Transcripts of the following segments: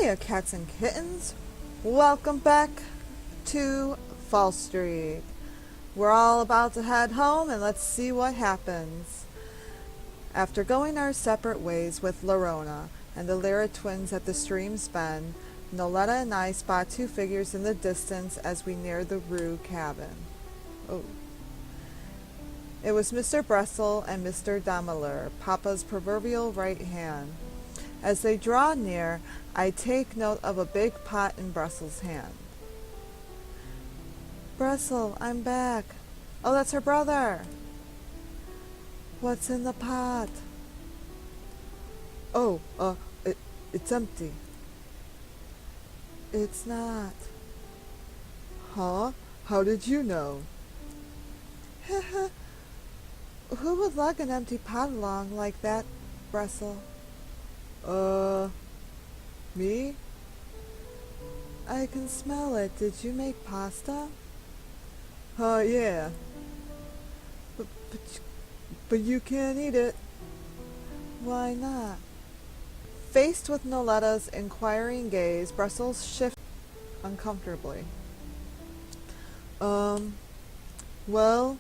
Hiya, cats and kittens. Welcome back to Fallstreak. We're all about to head home and let's see what happens. After going our separate ways with Lorona and the Lyra twins at the stream's bend, Noleta and I spot two figures in the distance as we near the Rue cabin. Oh. It was Mr. Bressel and Mr. Dameler, Papa's proverbial right hand. As they draw near, I take note of a big pot in Bressel's hand. Bressel, I'm back. Oh, that's her brother. What's in the pot? Oh, it's empty. It's not. Huh? How did you know? Who would lug an empty pot along like that, Bressel? Me? I can smell it. Did you make pasta? Yeah. But you can't eat it. Why not? Faced with Noleta's inquiring gaze, Brussels shifted uncomfortably. Well,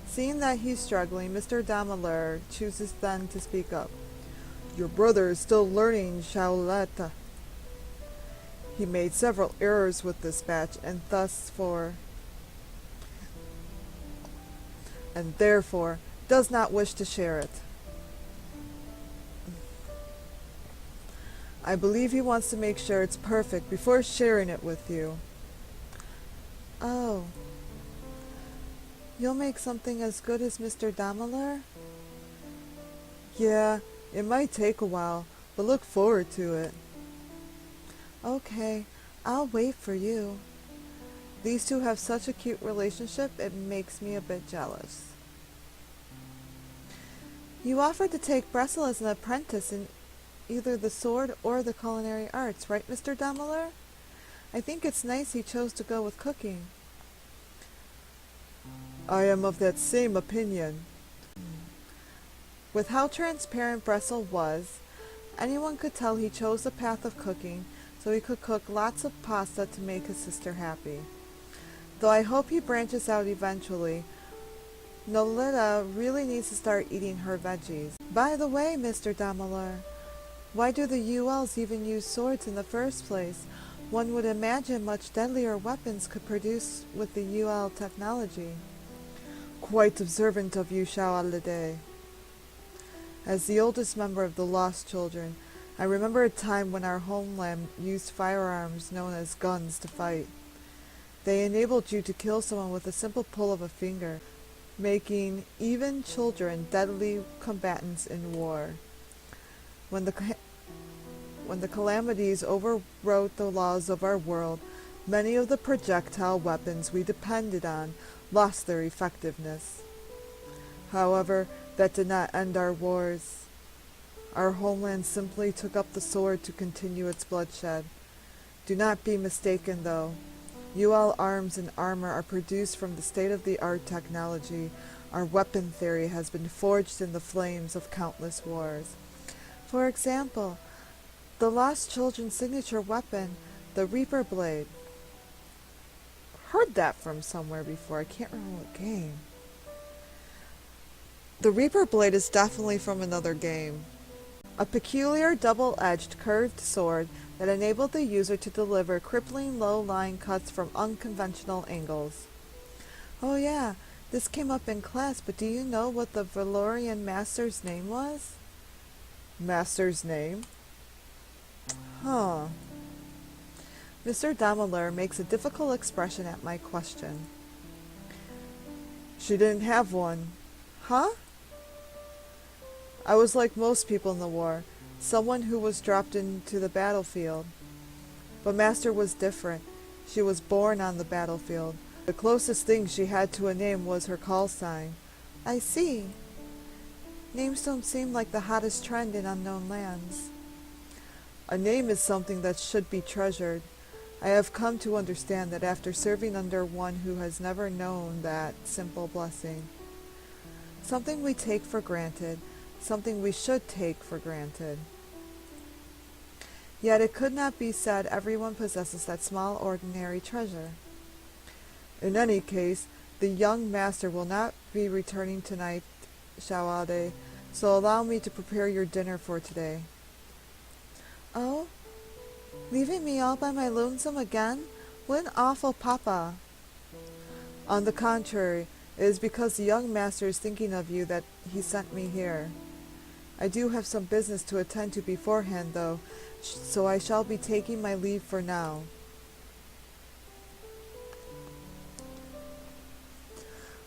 seeing that he's struggling, Mr. Dameler chooses then to speak up. Your brother is still learning Noleta. He made several errors with this batch and therefore does not wish to share it. I believe he wants to make sure it's perfect before sharing it with you. Oh. You'll make something as good as Mr. Dameler? Yeah, it might take a while, but look forward to it. Okay, I'll wait for you. These two have such a cute relationship, it makes me a bit jealous. You offered to take Bressel as an apprentice in either the sword or the culinary arts, right, Mr. Dameler? I think it's nice he chose to go with cooking. I am of that same opinion. With how transparent Bressel was, anyone could tell he chose the path of cooking so he could cook lots of pasta to make his sister happy. Though I hope he branches out eventually, Noleta really needs to start eating her veggies. By the way, Mr. Dameler, why do the ULs even use swords in the first place? One would imagine much deadlier weapons could produce with the UL technology. Quite observant of you, Shao-Alade. As the oldest member of the Lost Children, I remember a time when our homeland used firearms known as guns to fight. They enabled you to kill someone with a simple pull of a finger, making even children deadly combatants in war. When the calamities overwrote the laws of our world, many of the projectile weapons we depended on lost their effectiveness. However, that did not end our wars. Our homeland simply took up the sword to continue its bloodshed. Do not be mistaken, though. UL arms and armor are produced from the state-of-the-art technology. Our weapon theory has been forged in the flames of countless wars. For example, the Lost Children's signature weapon, the Reaper Blade. Heard that from somewhere before. I can't remember what game. The Reaper Blade is definitely from another game. A peculiar double-edged curved sword that enabled the user to deliver crippling low-lying cuts from unconventional angles. Oh yeah, this came up in class, but do you know what the Valorian master's name was? Master's name? Huh. Mr. Dameler makes a difficult expression at my question. She didn't have one. Huh? I was like most people in the war, someone who was dropped into the battlefield. But Master was different. She was born on the battlefield. The closest thing she had to a name was her call sign. I see. Names don't seem like the hottest trend in unknown lands. A name is something that should be treasured. I have come to understand that after serving under one who has never known that simple blessing. Something we take for granted, something we should take for granted. Yet it could not be said everyone possesses that small ordinary treasure. In any case, the young master will not be returning tonight, Shawade, so allow me to prepare your dinner for today. Oh? Leaving me all by my lonesome again? What an awful papa. On the contrary, it is because the young master is thinking of you that he sent me here. I do have some business to attend to beforehand, though, so I shall be taking my leave for now.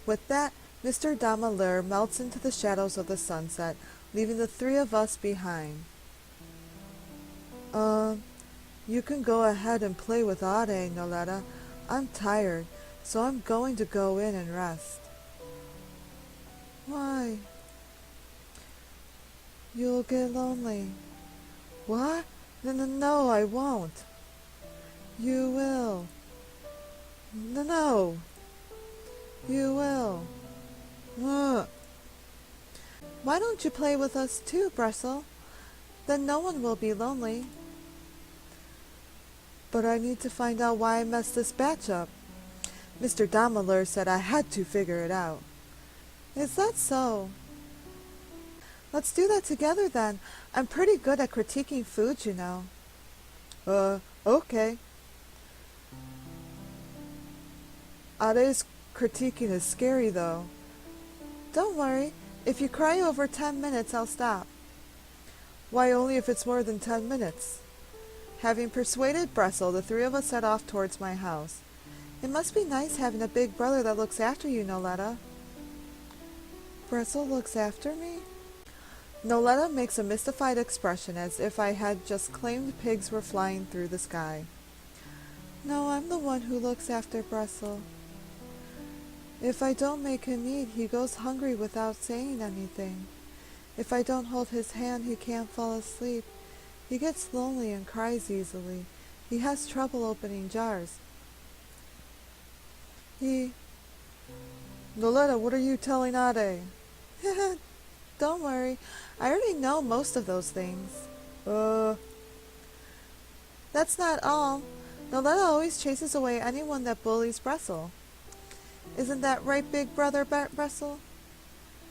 With that, Mr. Damalur melts into the shadows of the sunset, leaving the three of us behind. You can go ahead and play with Ade, Noleta. I'm tired, so I'm going to go in and rest. Why? You'll get lonely. What? No, I won't. You will. No. You will. Why don't you play with us too, Brestle? Then no one will be lonely. But I need to find out why I messed this batch up. Mr. Damalur said I had to figure it out. Is that so? Let's do that together then. I'm pretty good at critiquing food, you know. Okay. Ade's critiquing is scary, though. Don't worry. If you cry over 10 minutes, I'll stop. Why only if it's more than 10 minutes? Having persuaded Brestle, the three of us set off towards my house. It must be nice having a big brother that looks after you, Noleta. Brestle looks after me? Noleta makes a mystified expression as if I had just claimed pigs were flying through the sky. No, I'm the one who looks after Brestle. If I don't make him eat, he goes hungry without saying anything. If I don't hold his hand, he can't fall asleep. He gets lonely and cries easily. He has trouble opening jars. Noleta, what are you telling Ade? Don't worry. I already know most of those things. That's not all. Noleta always chases away anyone that bullies Brestle. Isn't that right, big brother Brestle?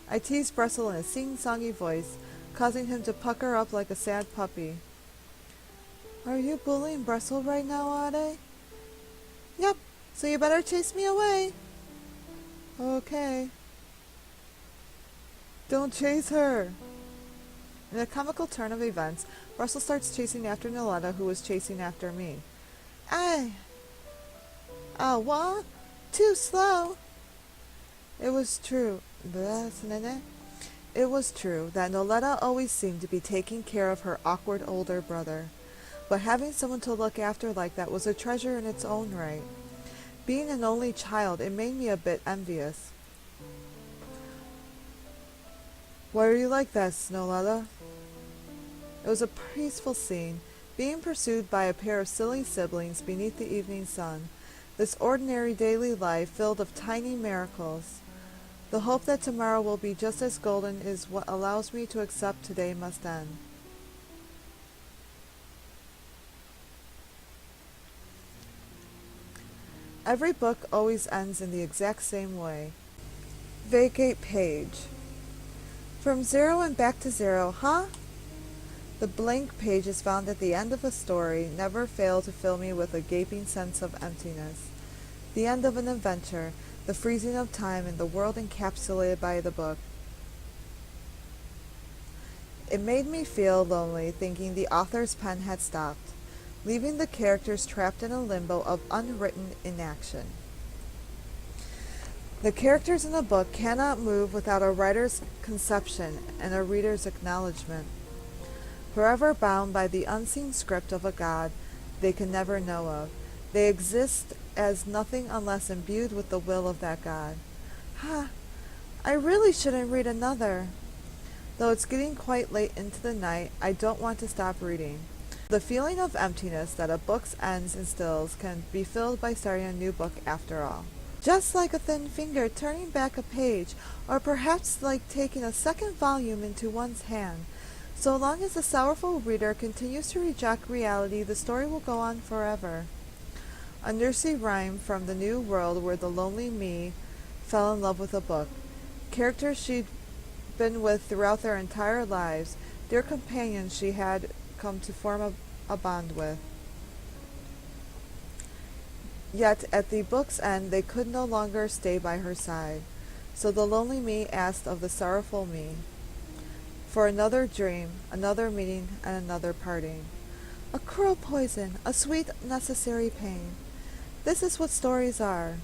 I tease Brestle in a sing-songy voice, causing him to pucker up like a sad puppy. Are you bullying Brestle right now, Ade? Yep, so you better chase me away. Okay. Don't chase her. In a comical turn of events, Brestle starts chasing after Noleta, who was chasing after me. What? Too slow. It was true that Noleta always seemed to be taking care of her awkward older brother. But having someone to look after like that was a treasure in its own right. Being an only child, it made me a bit envious. Why are you like that, Noleta? It was a peaceful scene, being pursued by a pair of silly siblings beneath the evening sun. This ordinary daily life filled of tiny miracles. The hope that tomorrow will be just as golden is what allows me to accept today must end. Every book always ends in the exact same way. Vacate page. From zero and back to zero, huh? The blank pages found at the end of a story never fail to fill me with a gaping sense of emptiness. The end of an adventure, the freezing of time in the world encapsulated by the book. It made me feel lonely thinking the author's pen had stopped, leaving the characters trapped in a limbo of unwritten inaction. The characters in a book cannot move without a writer's conception and a reader's acknowledgement. Forever bound by the unseen script of a god they can never know of, they exist as nothing unless imbued with the will of that god. I really shouldn't read another. Though it's getting quite late into the night, I don't want to stop reading. The feeling of emptiness that a book's ends instills can be filled by starting a new book after all. Just like a thin finger turning back a page, or perhaps like taking a second volume into one's hand, So long as the sorrowful reader continues to reject reality, the story will go on forever. A nursery rhyme from the New World where the lonely me fell in love with a book. Characters she'd been with throughout their entire lives, dear companions she had come to form a bond with. Yet at the book's end they could no longer stay by her side. So the lonely me asked of the sorrowful me for another dream, another meeting, and another parting. A cruel poison, a sweet necessary pain. This is what stories are.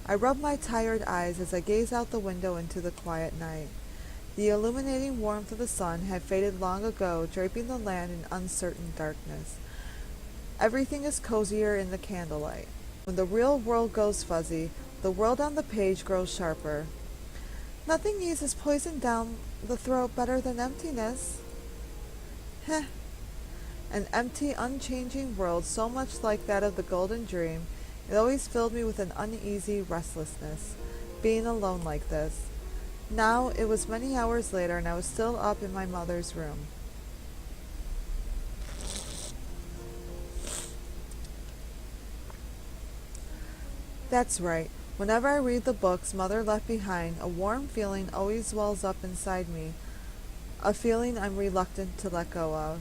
I rub my tired eyes as I gaze out the window into the quiet night. The illuminating warmth of the sun had faded long ago, draping the land in uncertain darkness. Everything is cozier in the candlelight. When the real world goes fuzzy, the world on the page grows sharper. Nothing eases poison down the throat better than emptiness. Heh. An empty, unchanging world, so much like that of the golden dream, it always filled me with an uneasy restlessness, being alone like this. Now it was many hours later, and I was still up in my mother's room. That's right. Whenever I read the books Mother left behind, a warm feeling always wells up inside me, a feeling I'm reluctant to let go of.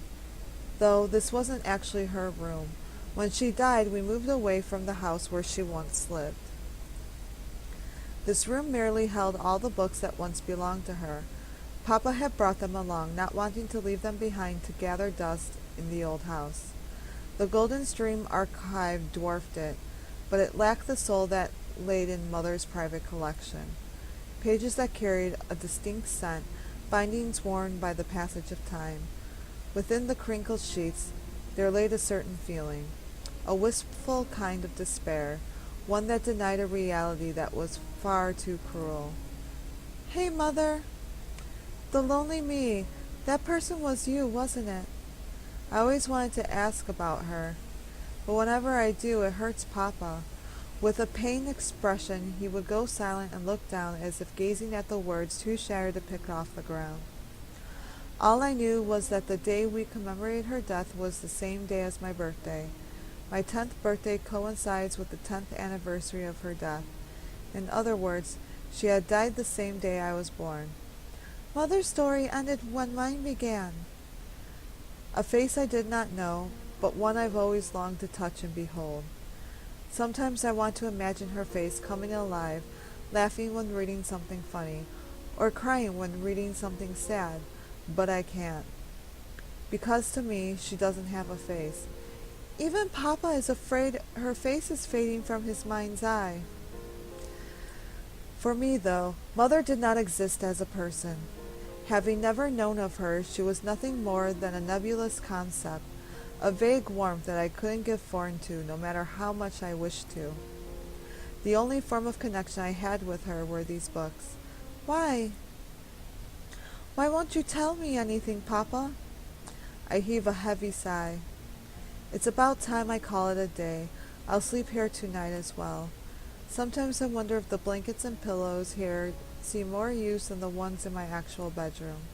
Though this wasn't actually her room. When she died, we moved away from the house where she once lived. This room merely held all the books that once belonged to her. Papa had brought them along, not wanting to leave them behind to gather dust in the old house. The Golden Stream archive dwarfed it, but it lacked the soul that laid in Mother's private collection. Pages that carried a distinct scent, bindings worn by the passage of time. Within the crinkled sheets there lay a certain feeling, a wistful kind of despair, one that denied a reality that was far too cruel. "Hey, Mother!" "The lonely me. That person was you, wasn't it?" I always wanted to ask about her, but whenever I do, it hurts Papa. With a pained expression, he would go silent and look down as if gazing at the words too shattered to pick off the ground. All I knew was that the day we commemorated her death was the same day as my birthday. My 10th birthday coincides with the 10th anniversary of her death. In other words, she had died the same day I was born. Mother's story ended when mine began. A face I did not know, but one I've always longed to touch and behold. Sometimes I want to imagine her face coming alive, laughing when reading something funny, or crying when reading something sad, but I can't. Because to me, she doesn't have a face. Even Papa is afraid her face is fading from his mind's eye. For me, though, Mother did not exist as a person. Having never known of her, she was nothing more than a nebulous concept, a vague warmth that I couldn't give form to, no matter how much I wished to. The only form of connection I had with her were these books. Why? Why won't you tell me anything, Papa? I heave a heavy sigh. It's about time I call it a day. I'll sleep here tonight as well. Sometimes I wonder if the blankets and pillows here see more use than the ones in my actual bedroom.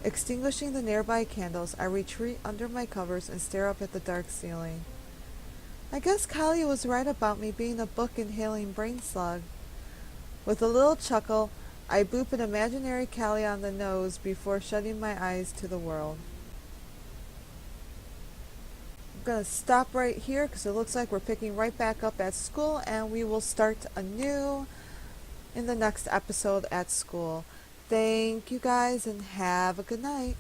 Extinguishing the nearby candles, I retreat under my covers and stare up at the dark ceiling. I guess Callie was right about me being a book-inhaling brain slug. With a little chuckle, I boop an imaginary Callie on the nose before shutting my eyes to the world. I'm going to stop right here because it looks like we're picking right back up at school, and we will start anew in the next episode at school. Thank you guys and have a good night.